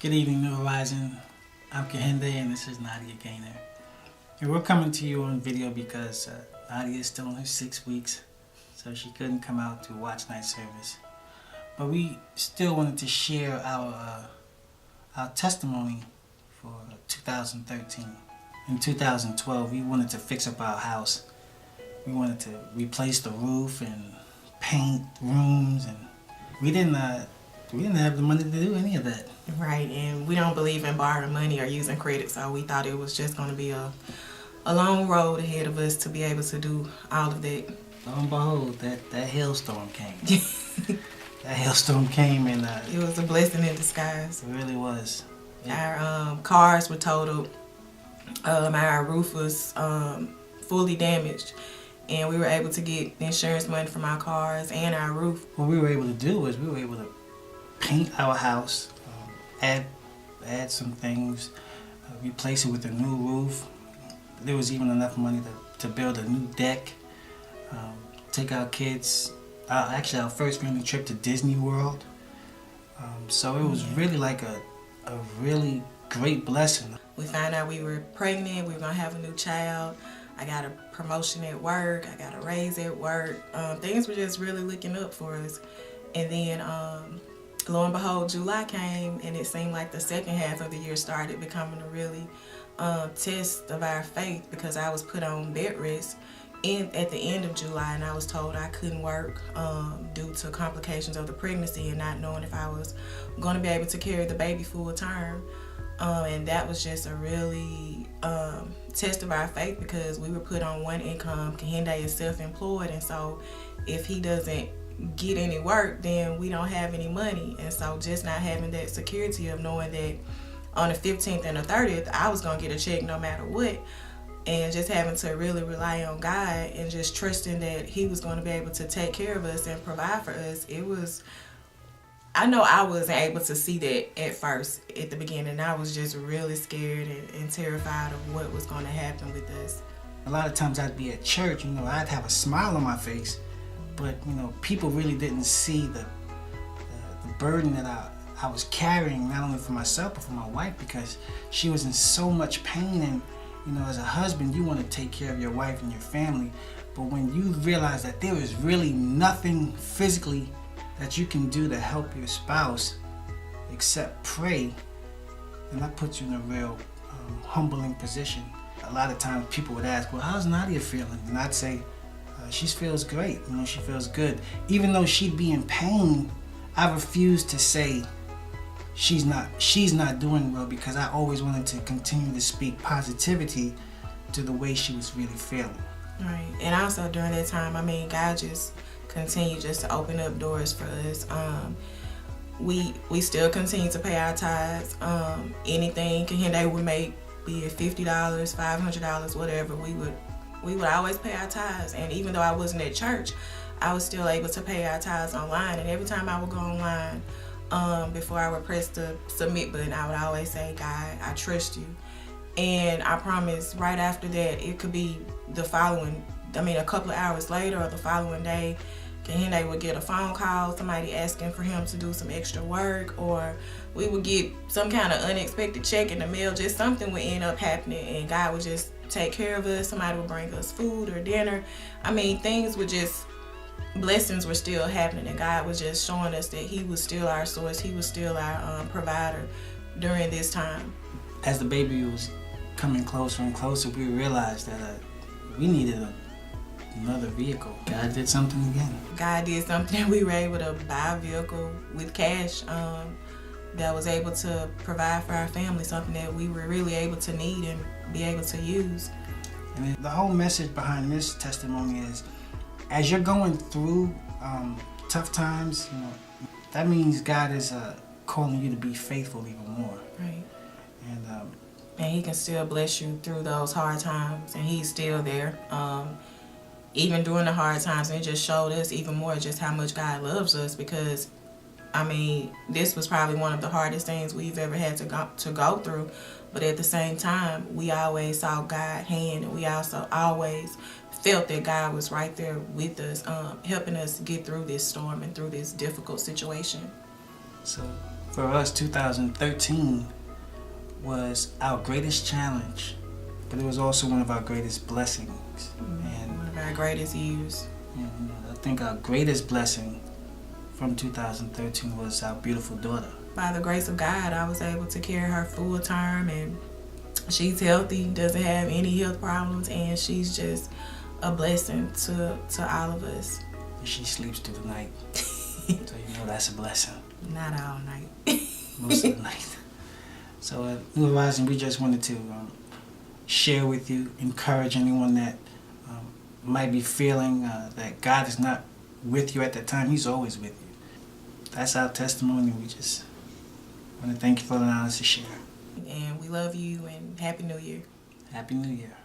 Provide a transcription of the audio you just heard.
Good evening, New Horizon. I'm Kehinde and this is Nadia Gaynor. And we're coming to you on video because Nadia is still in her 6 weeks, so she couldn't come out to watch night service. But we still wanted to share our testimony for 2013. In 2012, we wanted to fix up our house. We wanted to replace the roof and paint rooms, and we didn't have the money to do any of that. Right, and we don't believe in borrowing money or using credit, so we thought it was just going to be a long road ahead of us to be able to do all of that. Lo and behold, that hailstorm came. That hailstorm came and it was a blessing in disguise. It really was. Our cars were totaled. Our roof was fully damaged, and we were able to get insurance money from our cars and our roof. What we were able to do was we were able to paint our house, add some things, replace it with a new roof. There was even enough money to build a new deck, take our kids, actually our first family trip to Disney World. So it was really like a really great blessing. We found out we were pregnant, we were going to have a new child. I got a promotion at work, I got a raise at work. Things were just really looking up for us. And then lo and behold, July came, and it seemed like the second half of the year started becoming a really test of our faith, because I was put on bed rest at the end of July, and I was told I couldn't work due to complications of the pregnancy and not knowing if I was going to be able to carry the baby full term. And that was just a really test of our faith, because we were put on one income. Kehinde is self-employed, and so if he doesn't get any work, then we don't have any money. And so just not having that security of knowing that on the 15th and the 30th I was going to get a check no matter what, and just having to really rely on God and just trusting that he was going to be able to take care of us and provide for us. It was, I know I wasn't able to see that at first, at the beginning. I was just really scared and terrified of what was going to happen with us. A lot of times I'd be at church, I'd have a smile on my face, but people really didn't see the burden that I was carrying, not only for myself but for my wife, because she was in so much pain. And as a husband, you want to take care of your wife and your family, but when you realize that there is really nothing physically that you can do to help your spouse except pray, then that puts you in a real humbling position. A lot of times people would ask, well, how's Nadia feeling? And I'd say, she feels great, she feels good. Even though she'd be in pain, I refused to say she's not doing well, because I always wanted to continue to speak positivity to the way she was really feeling. Right, and also during that time, God just continued just to open up doors for us. We still continue to pay our tithes. Anything Kehinde would make, be it $50, $500, whatever, we would always pay our tithes. And even though I wasn't at church, I was still able to pay our tithes online. And every time I would go online, before I would press the submit button, I would always say, God, I trust you. And I promise right after that, it could be a couple of hours later or the following day, Kehinde would get a phone call, somebody asking for him to do some extra work, or we would get some kind of unexpected check in the mail. Just something would end up happening, and God would just take care of us. Somebody would bring us food or dinner. Blessings were still happening, and God was just showing us that he was still our source. He was still our provider during this time. As the baby was coming closer and closer, we realized that we needed another vehicle. God did something again. God did something. We were able to buy a vehicle with cash that was able to provide for our family, something that we were really able to need and be able to use. And the whole message behind this testimony is, as you're going through tough times, that means God is calling you to be faithful even more. Right. And he can still bless you through those hard times, and he's still there. Even during the hard times, and it just showed us even more just how much God loves us, because this was probably one of the hardest things we've ever had to go through, but at the same time, we always saw God's hand, and we also always felt that God was right there with us, helping us get through this storm and through this difficult situation. So For us, 2013 was our greatest challenge, but it was also one of our greatest blessings. And one of our greatest years. I think our greatest blessing from 2013 was our beautiful daughter. By the grace of God, I was able to carry her full term, and she's healthy, doesn't have any health problems, and she's just a blessing to all of us. She sleeps through the night, so you know that's a blessing. Not all night. Most of the night. So at New Horizon, we just wanted to share with you, encourage anyone that might be feeling that God is not with you at that time. He's always with you. That's our testimony. We just want to thank you for allowing us to share. And we love you, and Happy New Year. Happy New Year.